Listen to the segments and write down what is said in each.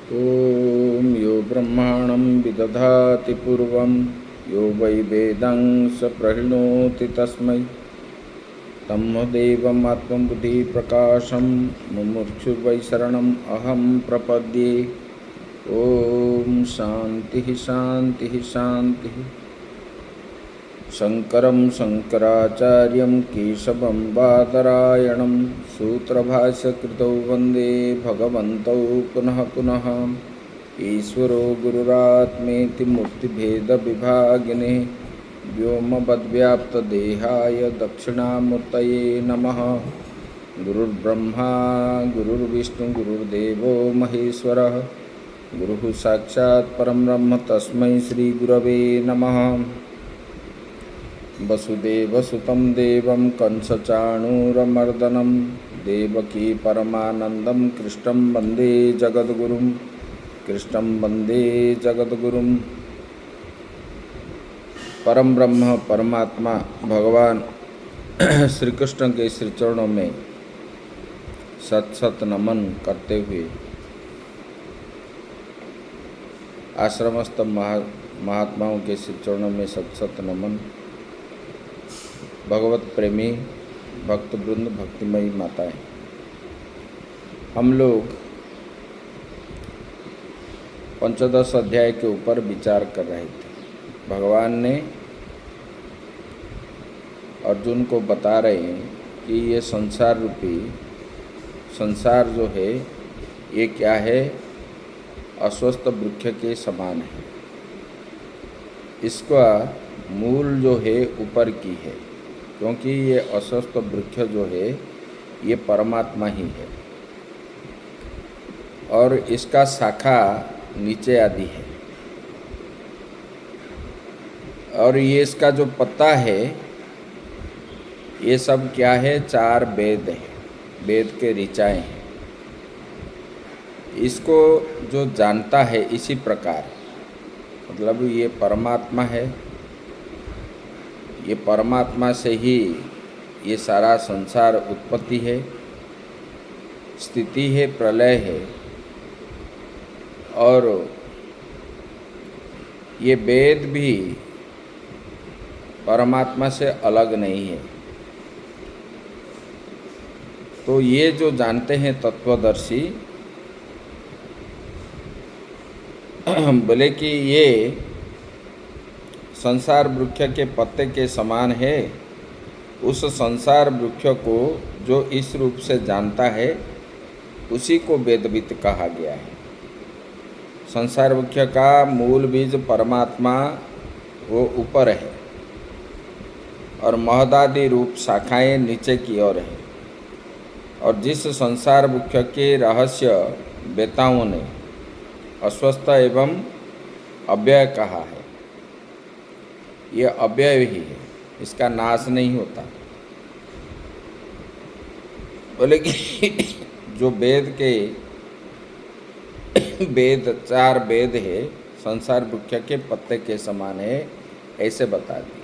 ॐ यो ब्रह्माणं विदधाति पूर्वं यो वै वेदं स प्रणोति तस्मै तन्मदेवमात्मबुद्धिप्रकाशं मुमुक्षुर्वै शरणम् अहं प्रपद्ये। ॐ शान्तिः शान्तिः शान्तिः। शङ्करं शङ्कराचार्यं केशवं बादरायणं सूत्रभाष्यकृतौ वन्दे भगवन्तौ पुनः पुनः। ईश्वरो गुरुरात्मेति मूर्तिभेदविभागिने व्योमवद्व्याप्तदेहाय दक्षिणामूर्तये नमः। गुरुर्ब्रह्मा गुरुर्विष्णु गुरुर्देवो महेश्वरः गुरुः साक्षात् परं ब्रह्म तस्मै श्रीगुरवे नमः। वसुदेवसुतं देवं कंसचाणूरमर्दनं देवकी परमानन्दं कृष्णं वन्दे जगद्गुरुं परम ब्रह्म परमात्मा भगवान श्री कृष्ण के श्री चरणों में सत सत नमन करते हुए आश्रमस्थ महात्माओं के श्री चरणों में सत सत नमन। भगवत प्रेमी भक्त वृंद भक्तिमयी माताएं, हम लोग पंचदश अध्याय के ऊपर विचार कर रहे थे। भगवान ने अर्जुन को बता रहे हैं कि ये संसार रूपी संसार जो है ये क्या है, अस्वस्थ वृक्ष के समान है। इसका मूल जो है ऊपर की है, क्योंकि ये अस्वस्थ वृक्ष जो है ये परमात्मा ही है और इसका शाखा नीचे आदि है। और ये इसका जो पत्ता है ये सब क्या है, चार वेद है, वेद के ऋचाएँ हैं। इसको जो जानता है इसी प्रकार, मतलब ये परमात्मा है, ये परमात्मा से ही ये सारा संसार उत्पत्ति है, स्थिति है, प्रलय है। और ये वेद भी परमात्मा से अलग नहीं है। तो ये जो जानते हैं तत्वदर्शी बोले कि ये संसार वृक्ष के पत्ते के समान है। उस संसार वृक्ष को जो इस रूप से जानता है उसी को वेदविद कहा गया है। संसार वृक्ष का मूल बीज परमात्मा वो ऊपर है और महदादि रूप शाखाएं नीचे की ओर है। और जिस संसार वृक्ष के रहस्य वेताओं ने अस्वस्थ एवं अव्यय कहा है, ये अव्यय ही है, इसका नाश नहीं होता। बोले कि जो वेद के चार वेद है संसार वृक्ष के पत्ते के समान है, ऐसे बता दिए।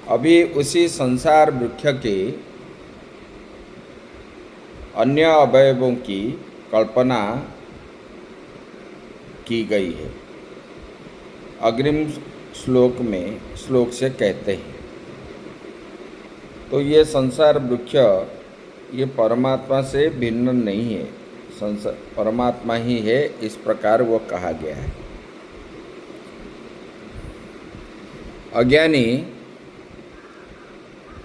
अभी उसी संसार वृक्ष के अन्य अवयवों की कल्पना की गई है। अग्रिम श्लोक से कहते हैं, तो ये संसार वृक्ष ये परमात्मा से भिन्न नहीं है, परमात्मा ही है, इस प्रकार वो कहा गया है। अज्ञानी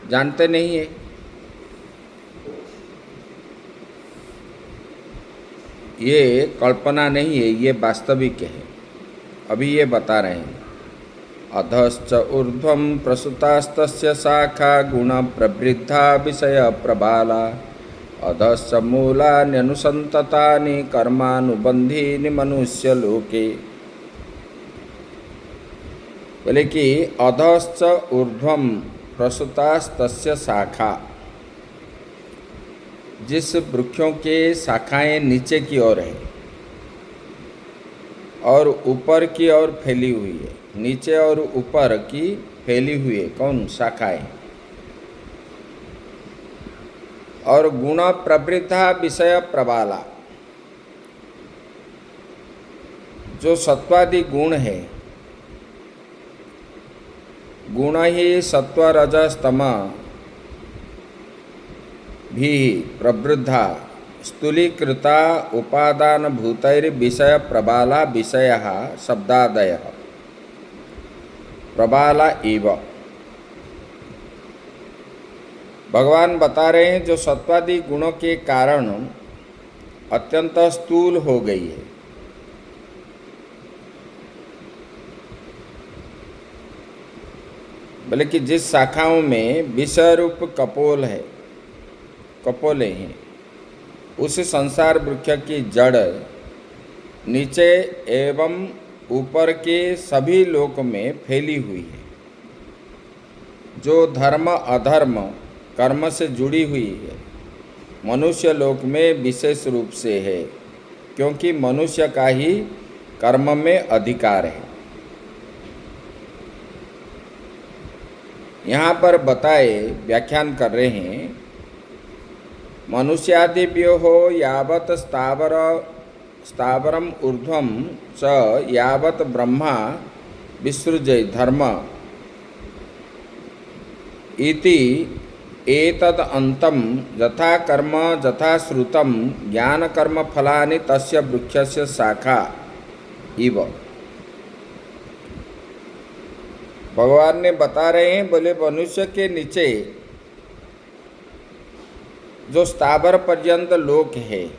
जानते नहीं है। ये कल्पना नहीं है, ये वास्तविक है। अभी ये बता रहे हैं, अधश्च ऊर्ध्वं प्रसुतास्तस्य शाखा गुण प्रवृद्धा विषय प्रबाला अधश्च मूलान्यनुसन्ततानि कर्मानुबन्धीनि मनुष्य लोके। बोले कि अधश्च ऊर्ध्वं प्रसुतास्तस्य शाखा, जिस वृक्षों के शाखाएं नीचे की ओर है और ऊपर की ओर फैली हुई है, नीचे और ऊपर की फैली हुई है कौन, शाखाएं। और गुण प्रवृद्धा विषय प्रबाला, जो सत्वादि गुण है, गुण ही सत्व रजस तम भी प्रवृद्धा स्थूलीकृता उपादान भूतैर विषय प्रबाला विषय शब्दादय प्रबाला इव। भगवान बता रहे हैं जो सत्वादि गुणों के कारण अत्यंत स्थूल हो गई है, बल्कि जिस शाखाओं में विषय रूप कपोले हैं, उस संसार वृक्ष की जड़ नीचे एवं ऊपर के सभी लोक में फैली हुई है, जो धर्म अधर्म कर्म से जुड़ी हुई है, मनुष्य लोक में विशेष रूप से है, क्योंकि मनुष्य का ही कर्म में अधिकार है। यहाँ पर बताए व्याख्यान कर रहे हैं, मनुष्यादिभ्यो हो यावत् स्थावरम ऊर्ध्वं च यावत् ब्रह्मा विसृजय धर्म इति एतद् अन्तं यथा कर्म यथा श्रुतं ज्ञान कर्म फलानि तस्य वृक्षस्य शाखा इव। भगवान ने बता रहे हैं, बोले मनुष्य के नीचे जो स्थावर पर्यंत लोक है,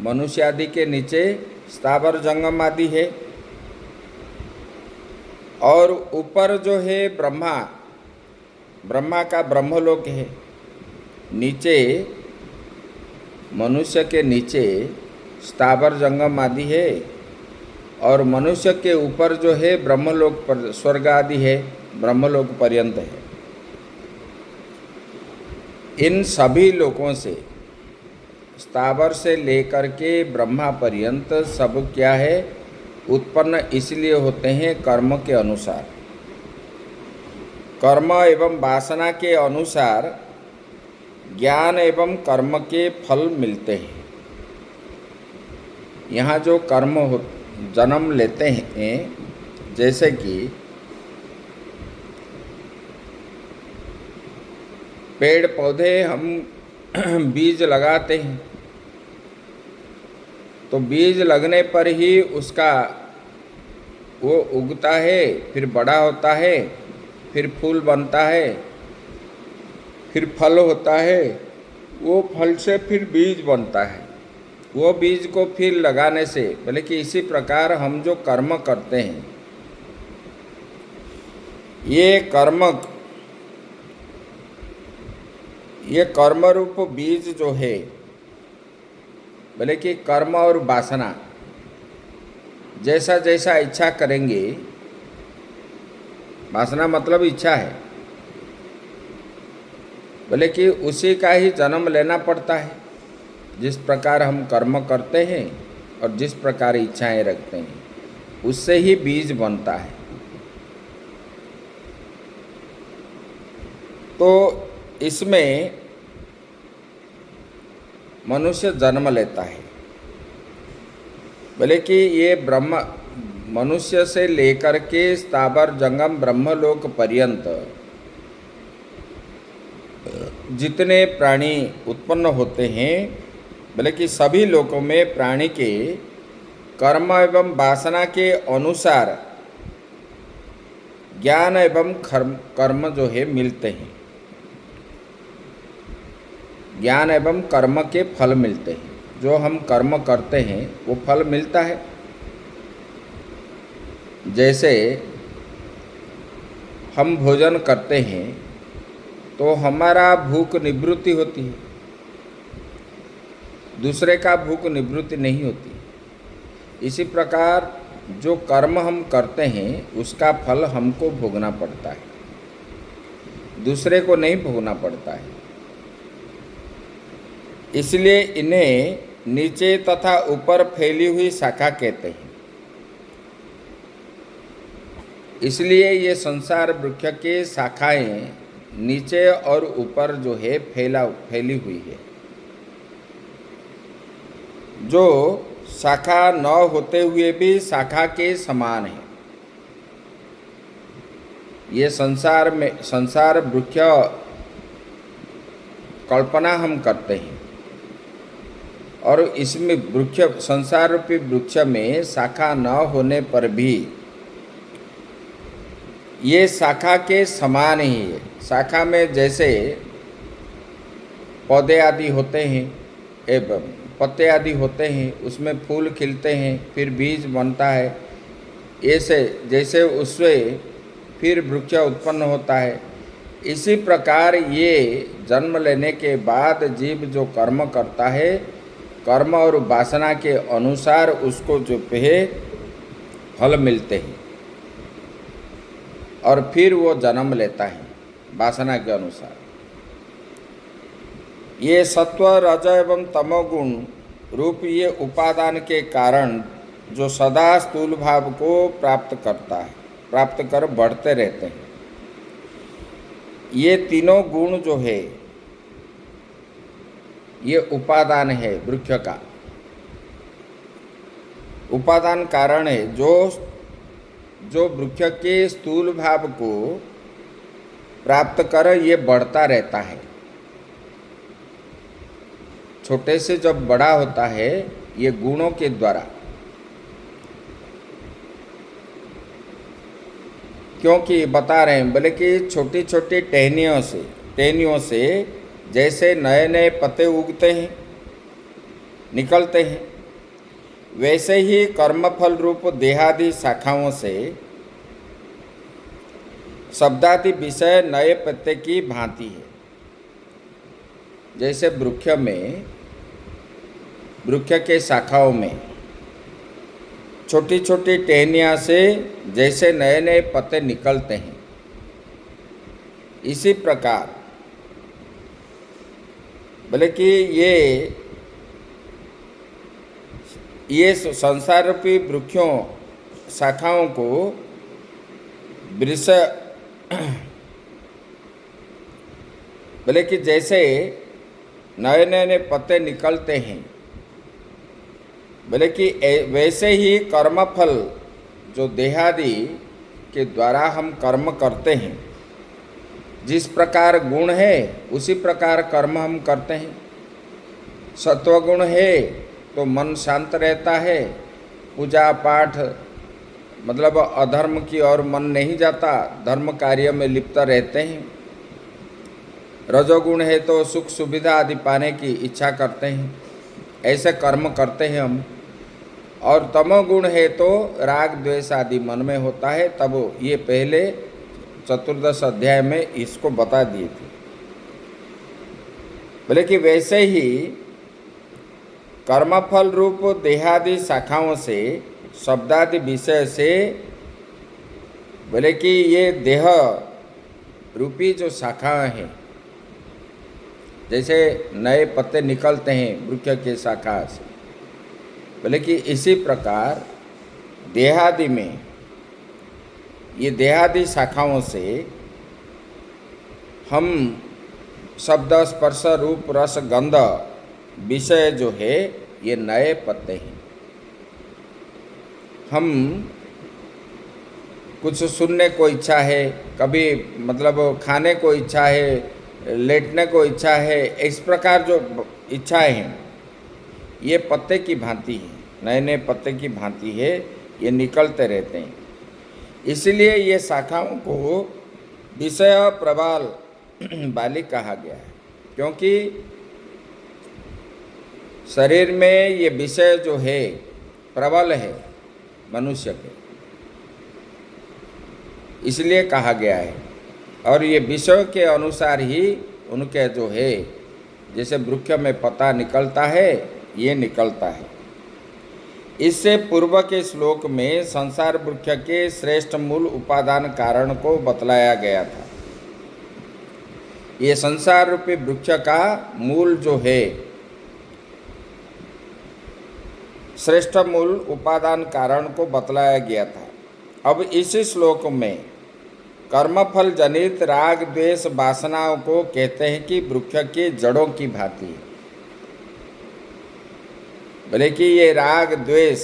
मनुष्य आदि के नीचे स्थावर जंगम आदि है, और ऊपर जो है ब्रह्मा का ब्रह्मलोक है। नीचे मनुष्य के नीचे स्थावर जंगम आदि है, और मनुष्य के ऊपर जो है ब्रह्मलोक पर स्वर्ग आदि है, ब्रह्मलोक पर्यंत है। इन सभी लोकों से स्थावर से लेकर के ब्रह्मा पर्यंत सब क्या है, उत्पन्न इसलिए होते हैं कर्म के अनुसार। कर्म एवं वासना के अनुसार ज्ञान एवं कर्म के फल मिलते हैं। यहाँ जो कर्म जन्म लेते हैं, जैसे कि पेड़ पौधे हम बीज लगाते हैं, तो बीज लगने पर ही उसका वो उगता है, फिर बड़ा होता है, फिर फूल बनता है, फिर फल होता है, वो फल से फिर बीज बनता है। वो बीज को फिर लगाने से, बल्कि इसी प्रकार हम जो कर्म करते हैं, ये कर्म रूप बीज जो है, बल्कि कर्म और वासना जैसा जैसा इच्छा करेंगे, वासना मतलब इच्छा है, बल्कि उसी का ही जन्म लेना पड़ता है। जिस प्रकार हम कर्म करते हैं और जिस प्रकार इच्छाएं रखते हैं, उससे ही बीज बनता है। तो इसमें मनुष्य जन्म लेता है, भले कि ये ब्रह्म मनुष्य से लेकर के स्थावर जंगम ब्रह्मलोक पर्यंत जितने प्राणी उत्पन्न होते हैं, भले कि सभी लोकों में प्राणी के कर्म एवं वासना के अनुसार ज्ञान एवं कर्म जो है मिलते हैं, ज्ञान एवं कर्म के फल मिलते हैं। जो हम कर्म करते हैं वो फल मिलता है। जैसे हम भोजन करते हैं तो हमारा भूख निवृत्ति होती है, दूसरे का भूख निवृत्ति नहीं होती। इसी प्रकार जो कर्म हम करते हैं उसका फल हमको भोगना पड़ता है, दूसरे को नहीं भोगना पड़ता है। इसलिए इन्हें नीचे तथा ऊपर फैली हुई शाखा कहते हैं। इसलिए ये संसार वृक्ष के शाखाएं नीचे और ऊपर जो है फैली हुई है। जो शाखा न होते हुए भी शाखा के समान है। ये संसार वृक्ष कल्पना हम करते हैं, और इसमें वृक्ष, संसार रूपी वृक्ष में शाखा न होने पर भी ये शाखा के समान ही है। शाखा में जैसे पौधे आदि होते हैं, एवं पत्ते आदि होते हैं, उसमें फूल खिलते हैं, फिर बीज बनता है, ऐसे जैसे उससे फिर वृक्ष उत्पन्न होता है, इसी प्रकार ये जन्म लेने के बाद जीव जो कर्म करता है, कर्म और वासना के अनुसार उसको जो है फल मिलते हैं, और फिर वो जन्म लेता है वासना के अनुसार। ये सत्व, रज एवं तमोगुण रूप ये उपादान के कारण जो सदा स्थूल भाव को प्राप्त करता है, प्राप्त कर बढ़ते रहते हैं, ये तीनों गुण जो है ये उपादान है वृक्ष का, उपादान कारण है जो वृक्ष के स्थूल भाव को प्राप्त कर ये बढ़ता रहता है। छोटे से जब बड़ा होता है ये गुणों के द्वारा, क्योंकि बता रहे हैं बोले कि छोटी छोटी टहनियों से जैसे नए नए पत्ते उगते हैं, निकलते हैं, वैसे ही कर्मफल रूप देहादि शाखाओं से शब्दादि विषय नए पत्ते की भांति है। जैसे वृक्ष के शाखाओं में छोटी छोटी टहनियाँ से जैसे नए नए पत्ते निकलते हैं, इसी प्रकार बोले कि ये संसार रूपी वृक्षों शाखाओं को वृक्ष बोले कि जैसे नए नए पत्ते निकलते हैं, बोले कि वैसे ही कर्मफल जो देहादि के द्वारा हम कर्म करते हैं, जिस प्रकार गुण है उसी प्रकार कर्म हम करते हैं। सत्वगुण है तो मन शांत रहता है, पूजा पाठ मतलब अधर्म की ओर मन नहीं जाता, धर्म कार्य में लिप्त रहते हैं। रजोगुण है तो सुख सुविधा आदि पाने की इच्छा करते हैं, ऐसे कर्म करते हैं हम। और तमोगुण है तो राग द्वेष आदि मन में होता है, तब ये पहले 14 अध्याय में इसको बता दिए थे। बोले कि वैसे ही कर्मफल रूप देहादि शाखाओं से शब्दादि विषय से, बोले कि ये देह रूपी जो शाखाएं हैं, जैसे नए पत्ते निकलते हैं वृक्ष के शाखा से, बोले कि इसी प्रकार देहादि में ये देहादि शाखाओं से हम शब्द स्पर्श रूप रस गंध विषय जो है ये नए पत्ते हैं। हम कुछ सुनने को इच्छा है, कभी मतलब खाने को इच्छा है, लेटने को इच्छा है, इस प्रकार जो इच्छाएं हैं ये पत्ते की भांति है, नए नए पत्ते की भांति है, ये निकलते रहते हैं। इसलिए ये शाखाओं को विषय प्रबल वाली कहा गया है, क्योंकि शरीर में ये विषय जो है प्रबल है मनुष्य के, इसलिए कहा गया है। और ये विषय के अनुसार ही उनके जो है, जैसे वृक्ष में पत्ता निकलता है, ये निकलता है। इससे पूर्व के श्लोक में संसार वृक्ष के श्रेष्ठ मूल उपादान कारण को बतलाया गया था। ये संसार रूपी वृक्ष का मूल जो है, श्रेष्ठ मूल उपादान कारण को बतलाया गया था। अब इसी श्लोक में कर्मफल जनित राग द्वेष वासनाओं को कहते हैं कि वृक्ष की जड़ों की भांति है। बोले कि ये राग द्वेष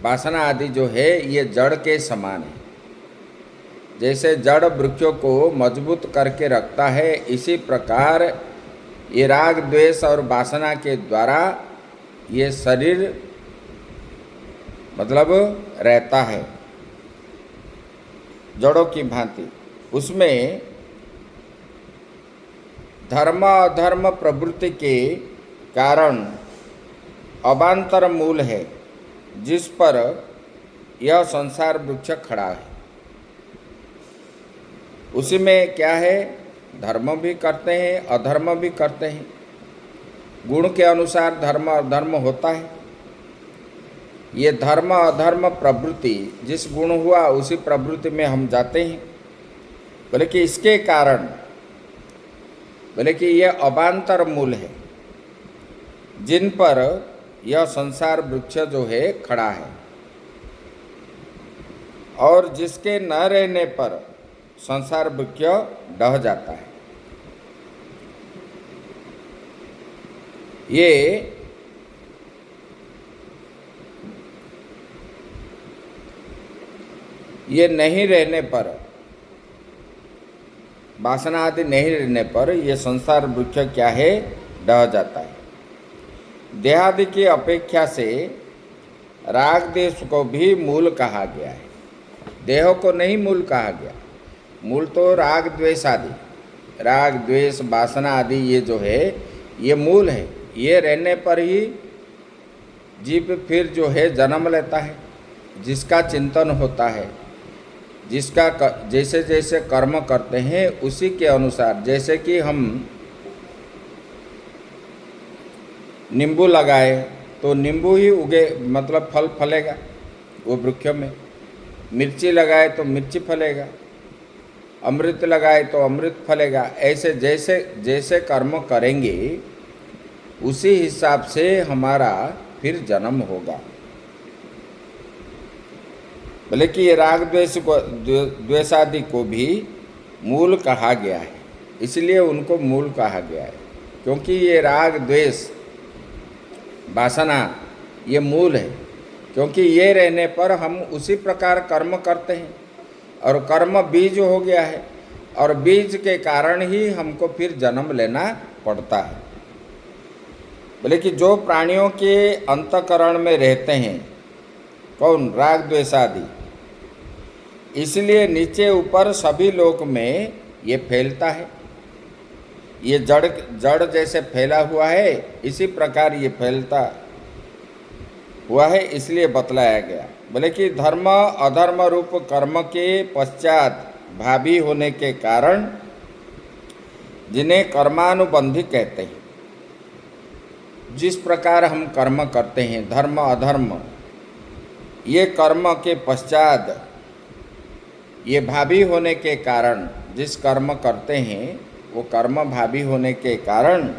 वासना आदि जो है ये जड़ के समान है। जैसे जड़ वृक्षों को मजबूत करके रखता है, इसी प्रकार ये राग द्वेष और वासना के द्वारा ये शरीर मतलब रहता है जड़ों की भांति। उसमें धर्म अधर्म प्रवृत्ति के कारण अवान्तर मूल है, जिस पर यह संसार वृक्ष खड़ा है। उसी में क्या है, धर्म भी करते हैं अधर्म भी करते हैं। गुण के अनुसार धर्म अधर्म होता है। ये धर्म अधर्म प्रवृत्ति जिस गुण हुआ उसी प्रवृत्ति में हम जाते हैं। बोले कि इसके कारण बोले कि यह अवान्तर मूल है, जिन पर यह संसार वृक्ष जो है खड़ा है, और जिसके न रहने पर संसार वृक्ष ढह जाता है। ये नहीं रहने पर, वासना आदि नहीं रहने पर यह संसार वृक्ष क्या है, ढह जाता है। देहादि की अपेक्षा से राग देश को भी मूल कहा गया है। देह को नहीं मूल कहा गया। मूल तो राग द्वेष आदि, राग द्वेष वासना आदि ये जो है ये मूल है। ये रहने पर ही जीव फिर जो है जन्म लेता है, जिसका चिंतन होता है, जिसका जैसे जैसे कर्म करते हैं उसी के अनुसार। जैसे कि हम नींबू लगाए तो नींबू ही उगे, मतलब फल फलेगा वो वृक्ष में। मिर्ची लगाए तो मिर्ची फलेगा, अमृत लगाए तो अमृत फलेगा। ऐसे जैसे जैसे कर्म करेंगे उसी हिसाब से हमारा फिर जन्म होगा। बोले कि ये राग द्वेष को द्वेषादि को भी मूल कहा गया है, इसलिए उनको मूल कहा गया है, क्योंकि ये राग द्वेष वासना ये मूल है। क्योंकि ये रहने पर हम उसी प्रकार कर्म करते हैं, और कर्म बीज हो गया है, और बीज के कारण ही हमको फिर जन्म लेना पड़ता है। बोले कि जो प्राणियों के अंतःकरण में रहते हैं, कौन, राग द्वेषादि, इसलिए नीचे ऊपर सभी लोक में ये फैलता है। ये जड़ जैसे फैला हुआ है, इसी प्रकार ये फैलता हुआ है, इसलिए बतलाया गया। बोले कि धर्म अधर्म रूप कर्म के पश्चात भावी होने के कारण जिन्हें कर्मानुबंधी कहते हैं। जिस प्रकार हम कर्म करते हैं धर्म अधर्म, ये कर्म के पश्चात ये भावी होने के कारण, जिस कर्म करते हैं वो कर्म भावी होने के कारण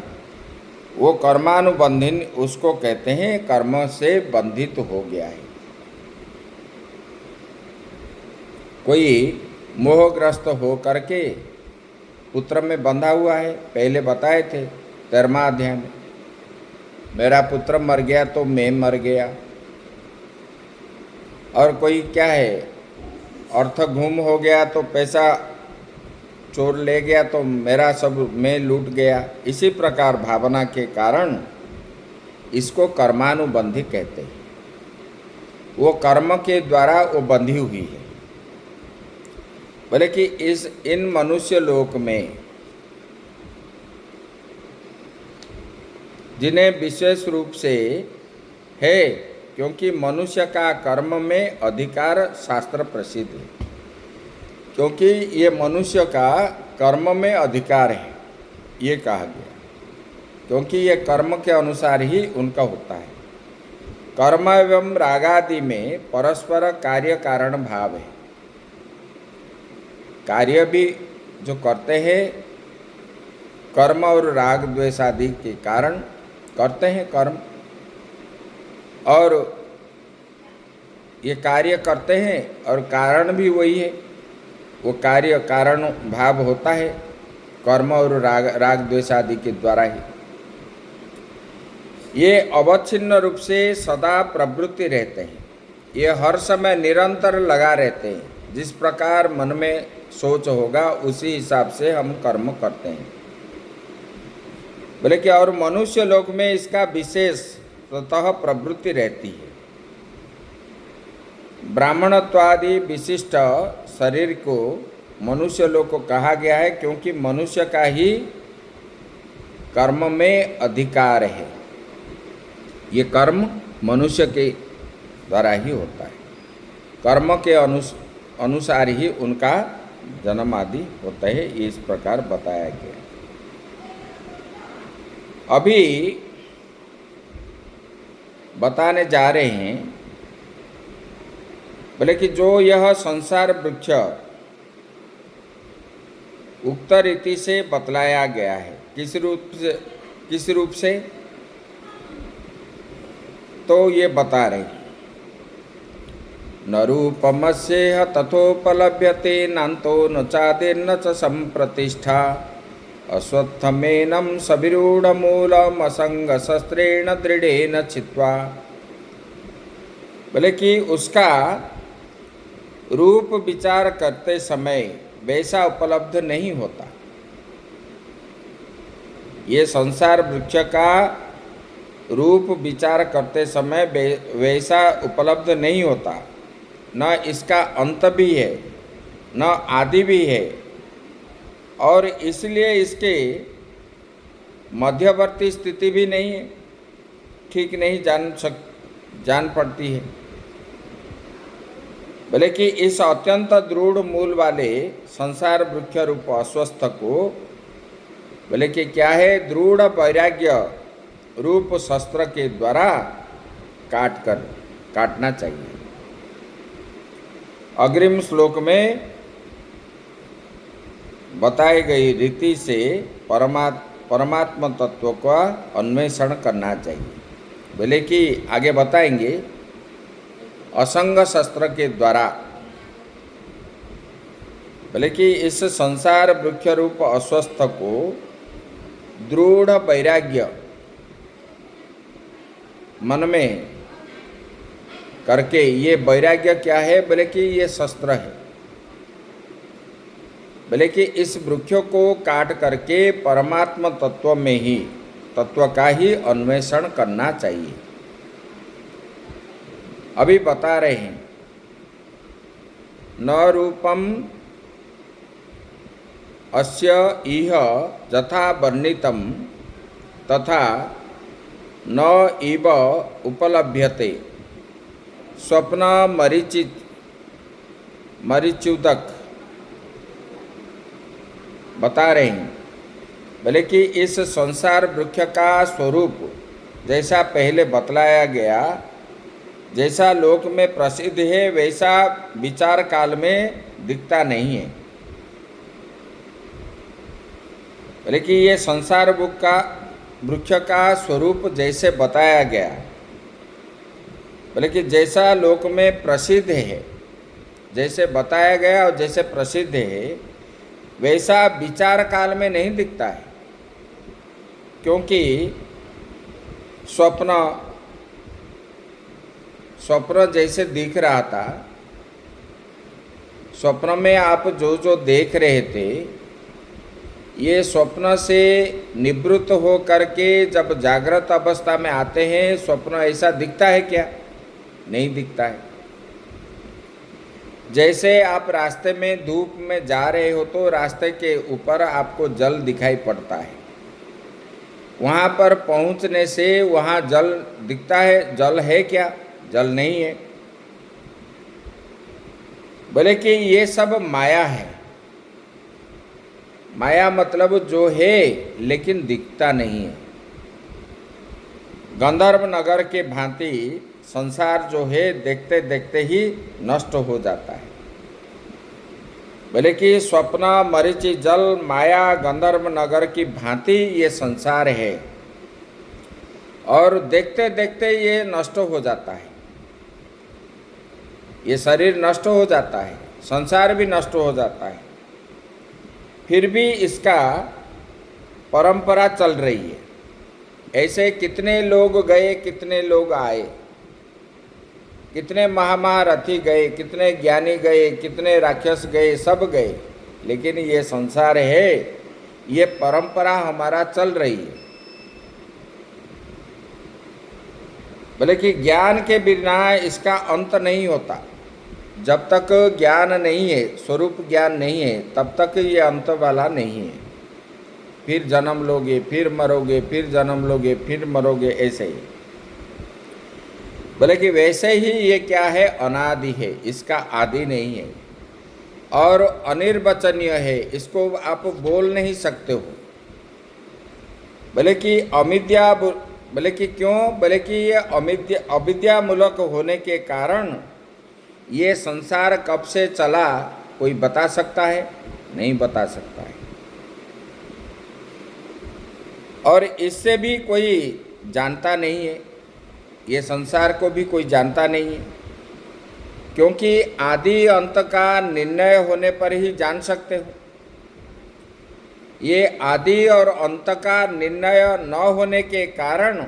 वो कर्मानुबंधन उसको कहते हैं, कर्म से बंधित हो गया है। कोई मोहग्रस्त हो करके पुत्र में बंधा हुआ है, पहले बताए थे 13वां अध्याय में, मेरा पुत्र मर गया तो मैं मर गया। और कोई क्या है, अर्थ घूम हो गया तो पैसा चोर ले गया तो मेरा सब मैं लूट गया। इसी प्रकार भावना के कारण इसको कर्मानुबंधी कहते हैं। वो कर्म के द्वारा वो बंधी हुई है। बोले कि इन मनुष्य लोक में जिन्हें विशेष रूप से है, क्योंकि मनुष्य का कर्म में अधिकार शास्त्र प्रसिद्ध है, क्योंकि ये मनुष्य का कर्म में अधिकार है ये कहा गया, क्योंकि ये कर्म के अनुसार ही उनका होता है। कर्म एवं रागादि में परस्पर कार्य कारण भाव है। कार्य भी जो करते हैं कर्म और राग द्वेष आदि के कारण करते हैं कर्म, और ये कार्य करते हैं और कारण भी वही है। वो कार्य कारण भाव होता है कर्म और राग द्वेष आदि के द्वारा ही। ये अवच्छिन्न रूप से सदा प्रवृत्ति रहते हैं, ये हर समय निरंतर लगा रहते हैं। जिस प्रकार मन में सोच होगा उसी हिसाब से हम कर्म करते हैं। बोले कि और मनुष्य लोक में इसका विशेष स्वतः प्रवृत्ति रहती है। ब्राह्मणत्वादि विशिष्ट शरीर को मनुष्य लोक को कहा गया है, क्योंकि मनुष्य का ही कर्म में अधिकार है। ये कर्म मनुष्य के द्वारा ही होता है, कर्म के अनुसार ही उनका जन्म आदि होता है। ये इस प्रकार बताया गया। अभी बताने जा रहे हैं, बोले कि जो यह संसार वृक्ष उक्त रीति से बतलाया गया है, किस रूप से तो ये बता रहे हैं। न रूपमस्येह तथोपलभ्यते नान्तो न चादिर्न च संप्रतिष्ठा अश्वत्थमेनं सविरूढ़मूलम असंगशस्त्रेण दृढ़ेन छित्त्वा। बोले कि उसका रूप विचार करते समय वैसा उपलब्ध नहीं होता। ये संसार वृक्ष का रूप विचार करते समय वैसा उपलब्ध नहीं होता। न इसका अंत भी है, न आदि भी है, और इसलिए इसके मध्यवर्ती स्थिति भी नहीं है, ठीक नहीं जान पड़ती है। बोले कि इस अत्यंत दृढ़ मूल वाले संसार वृक्ष रूप अस्वस्थ को बोले कि क्या है, दृढ़ वैराग्य रूप शस्त्र के द्वारा काटना चाहिए। अग्रिम श्लोक में बताई गई रीति से परमात्म तत्व का अन्वेषण करना चाहिए। बोले कि आगे बताएंगे, असंग शस्त्र के द्वारा। बोले कि इस संसार वृक्ष रूप अस्वस्थ को दृढ़ वैराग्य मन में करके, ये वैराग्य क्या है, बोले कि ये शस्त्र है। बोले कि इस वृक्ष को काट करके परमात्म तत्व का ही अन्वेषण करना चाहिए। अभी बता रहे हैं, न रूपम अस्य इह यथा वर्णितम तथा न इव उपलभ्यते स्वप्न मरीच्युदक। बता रहे हैं, बोले कि इस संसार वृक्ष का स्वरूप जैसा पहले बतलाया गया, जैसा लोक में प्रसिद्ध है, वैसा विचार काल में दिखता नहीं है। बोले कि ये संसार वृक्ष का स्वरूप जैसे बताया गया, बोले कि जैसा लोक में प्रसिद्ध है, जैसे बताया गया और जैसे प्रसिद्ध है, वैसा विचार काल में नहीं दिखता है। क्योंकि स्वप्न जैसे दिख रहा था, स्वप्न में आप जो देख रहे थे, ये स्वप्न से निवृत्त हो करके जब जागृत अवस्था में आते हैं, स्वप्न ऐसा दिखता है क्या? नहीं दिखता है। जैसे आप रास्ते में धूप में जा रहे हो तो रास्ते के ऊपर आपको जल दिखाई पड़ता है, वहाँ पर पहुँचने से वहाँ जल दिखता है। जल है क्या? जल नहीं है। बोले कि ये सब माया है। माया मतलब जो है लेकिन दिखता नहीं है। गंधर्व नगर के भांति संसार जो है देखते देखते ही नष्ट हो जाता है। बोले कि स्वप्न मरीचि जल माया गंधर्व नगर की भांति ये संसार है, और देखते देखते ये नष्ट हो जाता है। ये शरीर नष्ट हो जाता है, संसार भी नष्ट हो जाता है, फिर भी इसका परंपरा चल रही है। ऐसे कितने लोग गए, कितने लोग आए, कितने महारथी गए, कितने ज्ञानी गए, कितने राक्षस गए, सब गए, लेकिन ये संसार है, ये परंपरा हमारा चल रही है। बोले कि ज्ञान के बिना इसका अंत नहीं होता। जब तक ज्ञान नहीं है, स्वरूप ज्ञान नहीं है, तब तक ये अंत वाला नहीं है। फिर जन्म लोगे, फिर मरोगे, फिर जन्म लोगे, फिर मरोगे, ऐसे ही। बोले कि वैसे ही ये क्या है, अनादि है, इसका आदि नहीं है और अनिर्वचनीय है, इसको आप बोल नहीं सकते हो। बोले कि अविद्या, बोले कि क्यों, बोले कि ये अविद्या मूलक होने के कारण ये संसार कब से चला कोई बता सकता है? नहीं बता सकता है। और इससे भी कोई जानता नहीं है, ये संसार को भी कोई जानता नहीं है, क्योंकि आदि अंत का निर्णय होने पर ही जान सकते हो। ये आदि और अंत का निर्णय न होने के कारण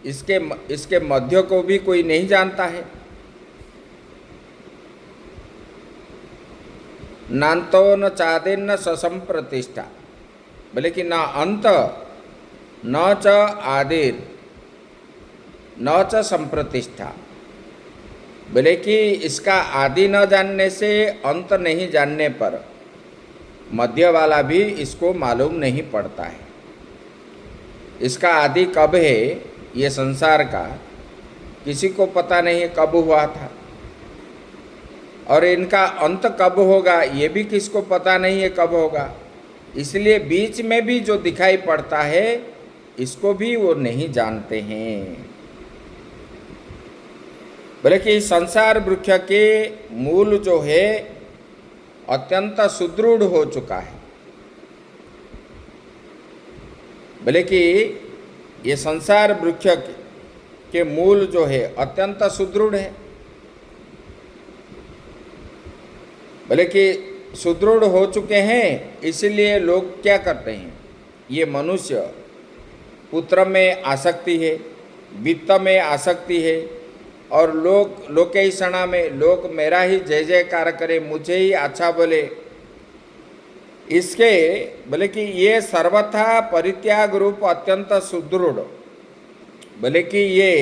इसके मध्य को भी कोई नहीं जानता है। नान्तो न चादिर्न ससंप्रतिष्ठा, बोले कि न अंत न च आदिर न च संप्रतिष्ठा, बोले कि इसका आदि न जानने से, अंत नहीं जानने पर मध्य वाला भी इसको मालूम नहीं पड़ता है। इसका आदि कब है ये संसार का, किसी को पता नहीं है कब हुआ था, और इनका अंत कब होगा ये भी किसको पता नहीं है कब होगा। इसलिए बीच में भी जो दिखाई पड़ता है इसको भी वो नहीं जानते हैं। बोले कि संसार वृक्ष के मूल जो है अत्यंत सुदृढ़ हो चुका है। बोले कि ये संसार वृक्ष के मूल जो है अत्यंत सुदृढ़ है। बोले कि सुदृढ़ हो चुके हैं, इसलिए लोग क्या करते हैं, ये मनुष्य पुत्र में आसक्ति है, वित्त में आसक्ति है, और लोकेशना में लोग मेरा ही जय जयकार करे, मुझे ही अच्छा बोले, इसके बोले कि ये सर्वथा परित्याग रूप अत्यंत सुदृढ़, बोले कि ये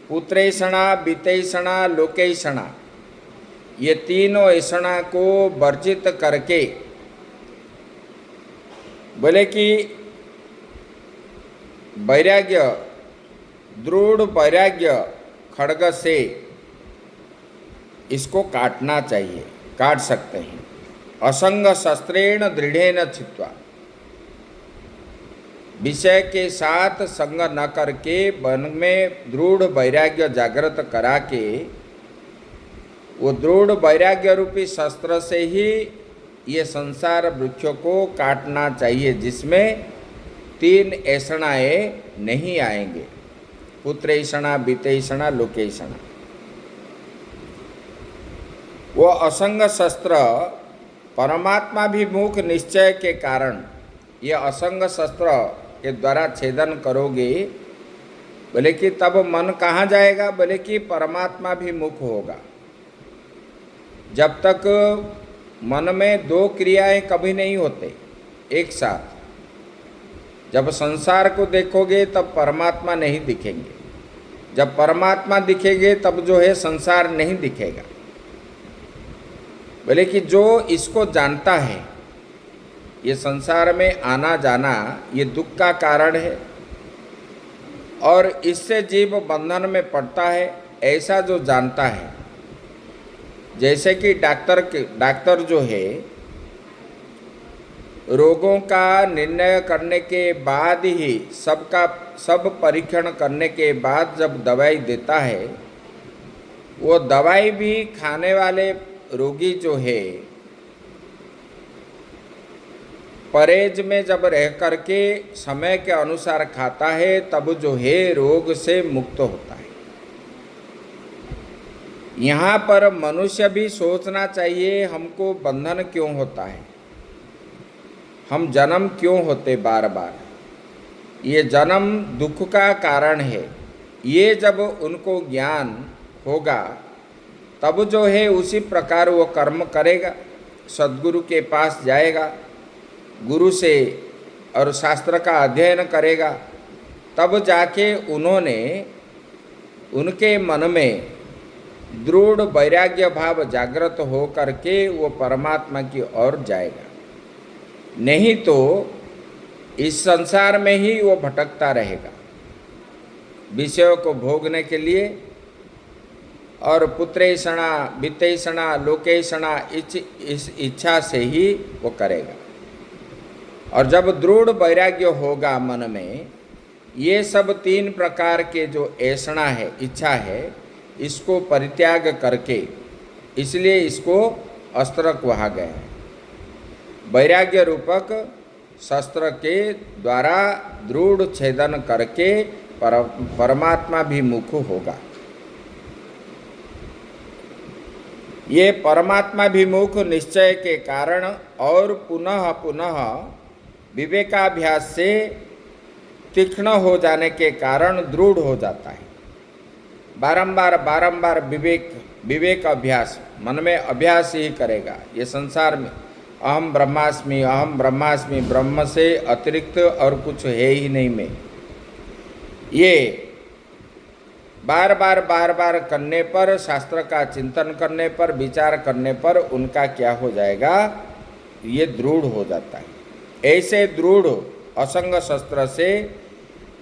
पुत्रेषणा, वित्तेषणा, लोकेषणा, ये तीनों ऐषणा को वर्जित करके, बोले कि वैराग्य, दृढ़ वैराग्य खड्ग से इसको काटना चाहिए, काट सकते हैं। असंग शस्त्रेण दृढ़ेन छित्वा, विषय के साथ संग न करके मन में दृढ़ वैराग्य जागृत करा के, वो दृढ़ वैराग्य रूपी शस्त्र से ही ये संसार वृक्ष को काटना चाहिए, जिसमें तीन ऐषणाएं नहीं आएंगे, पुत्रेषणा, वित्तेषणा, लोकेषणा। वो असंग शस्त्र परमात्माभिमुख निश्चय के कारण ये असंग शस्त्र के द्वारा छेदन करोगे, बोले कि तब मन कहाँ जाएगा, बोले कि परमात्माभिमुख होगा। जब तक मन में दो क्रियाएं कभी नहीं होते एक साथ, जब संसार को देखोगे तब परमात्मा नहीं दिखेंगे, जब परमात्मा दिखेंगे तब जो है संसार नहीं दिखेगा। बोले कि जो इसको जानता है, ये संसार में आना जाना ये दुख का कारण है और इससे जीव बंधन में पड़ता है, ऐसा जो जानता है, जैसे कि डॉक्टर जो है रोगों का निर्णय करने के बाद ही सब परीक्षण करने के बाद जब दवाई देता है, वो दवाई भी खाने वाले रोगी जो है परहेज में जब रह करके समय के अनुसार खाता है, तब जो है रोग से मुक्त होता है। यहाँ पर मनुष्य भी सोचना चाहिए हमको बंधन क्यों होता है, हम जन्म क्यों होते बार बार, ये जन्म दुख का कारण है। ये जब उनको ज्ञान होगा तब जो है उसी प्रकार वो कर्म करेगा, सद्गुरु के पास जाएगा, गुरु से और शास्त्र का अध्ययन करेगा, तब जाके उनके मन में दृढ़ वैराग्य भाव जागृत हो करके वो परमात्मा की ओर जाएगा। नहीं तो इस संसार में ही वो भटकता रहेगा, विषयों को भोगने के लिए और पुत्रेषणा वित्तेषणा लोकेषणा इस इच्छा से ही वो करेगा। और जब दृढ़ वैराग्य होगा मन में, ये सब तीन प्रकार के जो ऐषणा है, इच्छा है, इसको परित्याग करके, इसलिए इसको अस्त्र कहा गया है। वैराग्य रूपक शस्त्र के द्वारा दृढ़ छेदन करके परमात्मा भी मुख होगा। ये परमात्मा विमुख निश्चय के कारण और पुनः पुनः विवेकाभ्यास से तीक्ष्ण हो जाने के कारण दृढ़ हो जाता है। बारंबार बारंबार विवेक अभ्यास, मन में अभ्यास ही करेगा। ये संसार में अहम ब्रह्मास्मि, ब्रह्म से अतिरिक्त और कुछ है ही नहीं मैं, ये बार बार करने पर, शास्त्र का चिंतन करने पर, विचार करने पर उनका क्या हो जाएगा, ये दृढ़ हो जाता है। ऐसे दृढ़ असंग शस्त्र से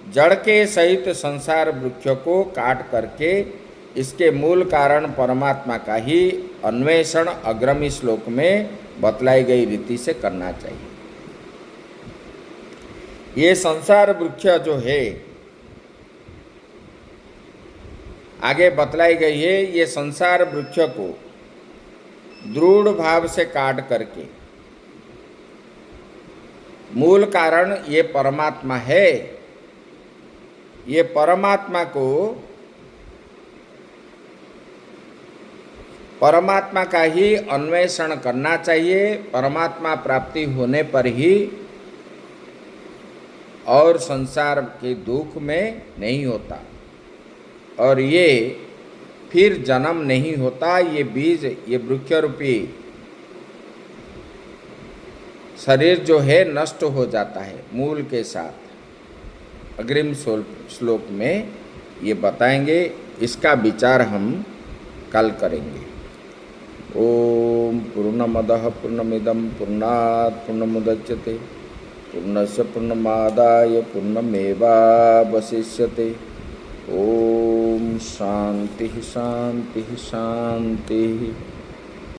जड़ के सहित संसार वृक्ष को काट करके इसके मूल कारण परमात्मा का ही अन्वेषण अग्रमी श्लोक में बतलाई गई रीति से करना चाहिए। ये संसार वृक्ष जो है आगे बतलाई गई है, ये संसार वृक्ष को दृढ़ भाव से काट करके मूल कारण ये परमात्मा है। ये परमात्मा को, परमात्मा का ही अन्वेषण करना चाहिए। परमात्मा प्राप्ति होने पर ही और संसार के दुख में नहीं होता, और ये फिर जन्म नहीं होता। ये बीज, ये वृक्ष रूपी शरीर जो है नष्ट हो जाता है मूल के साथ। अग्रिम श्लोक में ये बताएंगे, इसका विचार हम कल करेंगे। ओम पूर्णमदः पूर्णमिदं पूर्णात् पूर्णमुदच्यते पूर्णस्य पूर्णमादाय पूर्णमेवावशिष्यते। ओम शांति शांति शांति।